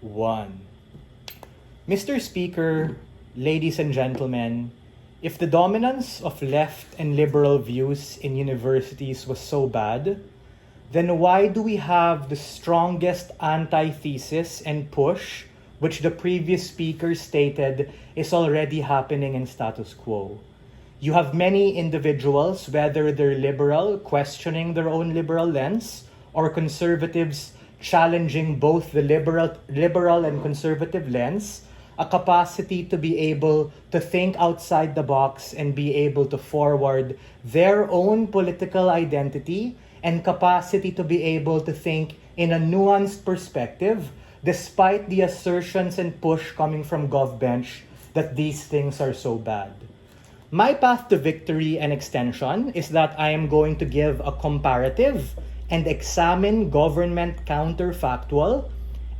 1. Mr. Speaker, ladies and gentlemen, if the dominance of left and liberal views in universities was so bad, then why do we have the strongest antithesis and push, which the previous speaker stated is already happening in status quo? You have many individuals, whether they're liberal, questioning their own liberal lens, or conservatives challenging both the liberal and conservative lens, a capacity to be able to think outside the box and be able to forward their own political identity and capacity to be able to think in a nuanced perspective, despite the assertions and push coming from GovBench that these things are so bad. My path to victory and extension is that I am going to give a comparative and examine government counterfactual,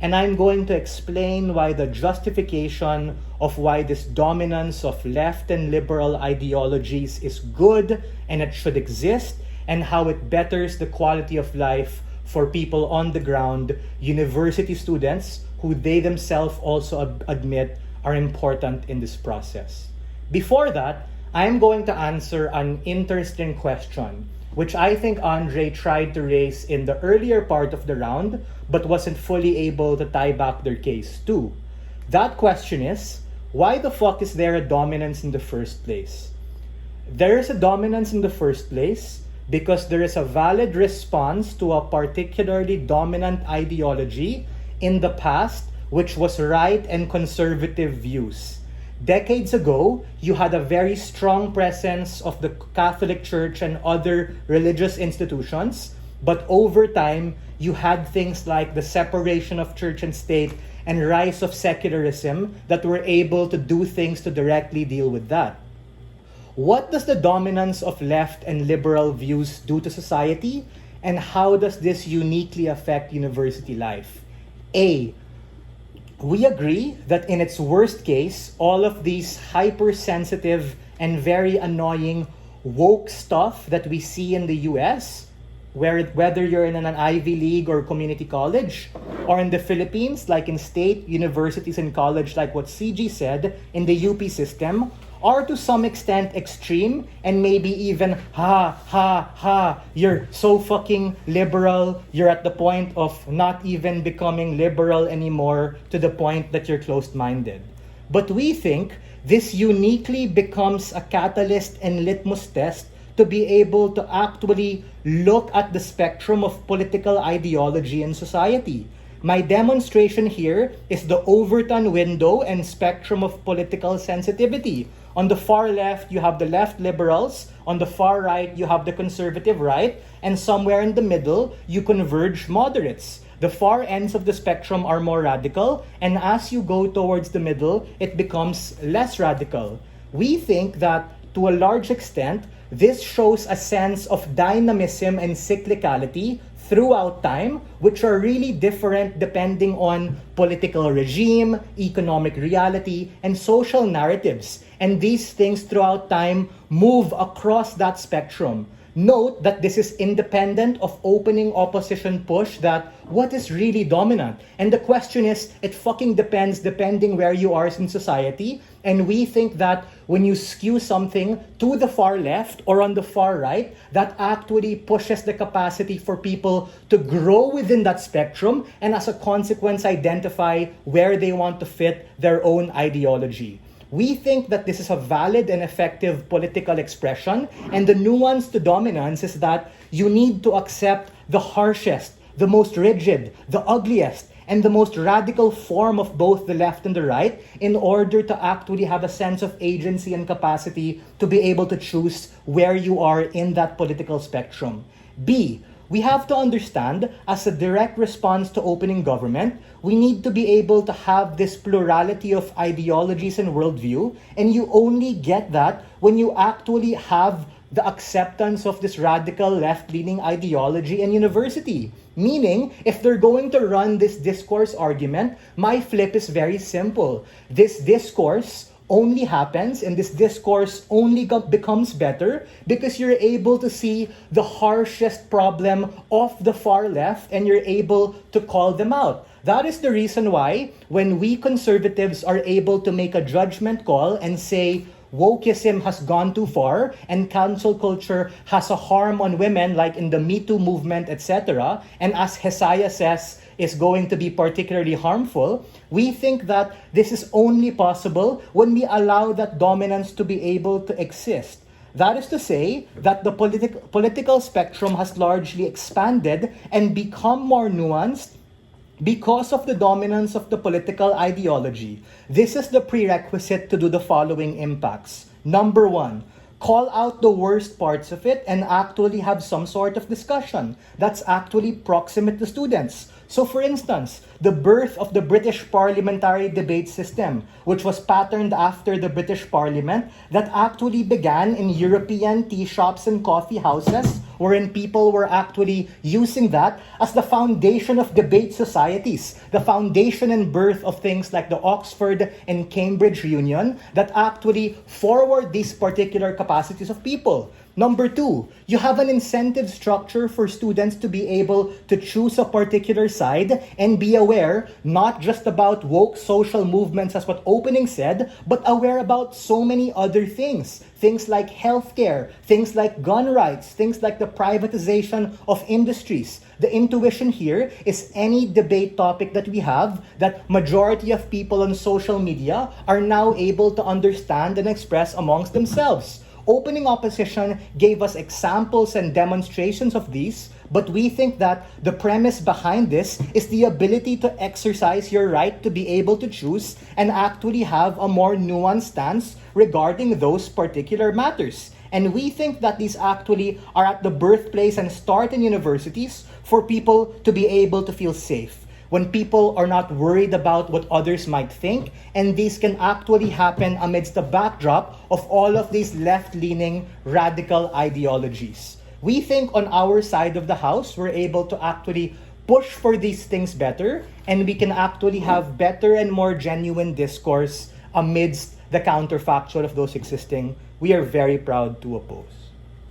and I'm going to explain why the justification of why this dominance of left and liberal ideologies is good and it should exist, and how it betters the quality of life for people on the ground, university students, who they themselves also admit are important in this process. Before that, I'm going to answer an interesting question, which I think Andre tried to raise in the earlier part of the round, but wasn't fully able to tie back their case to. That question is, why the fuck is there a dominance in the first place? There is a dominance in the first place because there is a valid response to a particularly dominant ideology in the past, which was right and conservative views. Decades ago, you had a very strong presence of the Catholic Church and other religious institutions, but over time, you had things like the separation of church and state and rise of secularism that were able to do things to directly deal with that. What does the dominance of left and liberal views do to society, and how does this uniquely affect university life? A. We agree that in its worst case, all of these hypersensitive and very annoying woke stuff that we see in the US, whether you're in an Ivy League or community college, or in the Philippines, like in state universities and college, like what CG said, in the UP system, are to some extent extreme and maybe even you're so fucking liberal, you're at the point of not even becoming liberal anymore to the point that you're closed-minded. But we think this uniquely becomes a catalyst and litmus test to be able to actually look at the spectrum of political ideology in society. My demonstration here is the Overton window and spectrum of political sensitivity. On the far left, you have the left liberals. On the far right, you have the conservative right. And somewhere in the middle, you converge moderates. The far ends of the spectrum are more radical. And as you go towards the middle, it becomes less radical. We think that, to a large extent, this shows a sense of dynamism and cyclicality throughout time, which are really different depending on political regime, economic reality, and social narratives. And these things throughout time move across that spectrum. Note that this is independent of opening opposition push that what is really dominant. And the question is, it fucking depends depending where you are in society. And we think that when you skew something to the far left or on the far right, that actually pushes the capacity for people to grow within that spectrum and as a consequence identify where they want to fit their own ideology. We think that this is a valid and effective political expression, and the nuance to dominance is that you need to accept the harshest, the most rigid, the ugliest, and the most radical form of both the left and the right in order to actually have a sense of agency and capacity to be able to choose where you are in that political spectrum. B, we have to understand, as a direct response to opening government, we need to be able to have this plurality of ideologies and worldview, and you only get that when you actually have the acceptance of this radical left-leaning ideology in university. Meaning, if they're going to run this discourse argument, my flip is very simple. This discourse only happens and this discourse only becomes better because you're able to see the harshest problem of the far left and you're able to call them out. That is the reason why when we conservatives are able to make a judgment call and say wokeism has gone too far and cancel culture has a harm on women like in the Me Too movement, etc., and as Hesaya says, is going to be particularly harmful, we think that this is only possible when we allow that dominance to be able to exist. That is to say that the political spectrum has largely expanded and become more nuanced because of the dominance of the political ideology. This is the prerequisite to do the following impacts. Number one, call out the worst parts of it and actually have some sort of discussion that's actually proximate to students. So for instance, the birth of the British parliamentary debate system, which was patterned after the British Parliament, that actually began in European tea shops and coffee houses, wherein people were actually using that as the foundation of debate societies, the foundation and birth of things like the Oxford and Cambridge Union that actually forward these particular capacities of people. Number two, you have an incentive structure for students to be able to choose a particular side and be aware not just about woke social movements as what opening said, but aware about so many other things. Things like healthcare, things like gun rights, things like the privatization of industries. The intuition here is any debate topic that we have that majority of people on social media are now able to understand and express amongst themselves. Opening opposition gave us examples and demonstrations of these, but we think that the premise behind this is the ability to exercise your right to be able to choose and actually have a more nuanced stance regarding those particular matters. And we think that these actually are at the birthplace and start in universities for people to be able to feel safe. When people are not worried about what others might think, and these can actually happen amidst the backdrop of all of these left-leaning radical ideologies. We think on our side of the house, we're able to actually push for these things better, and we can actually have better and more genuine discourse amidst the counterfactual of those existing. We are very proud to oppose.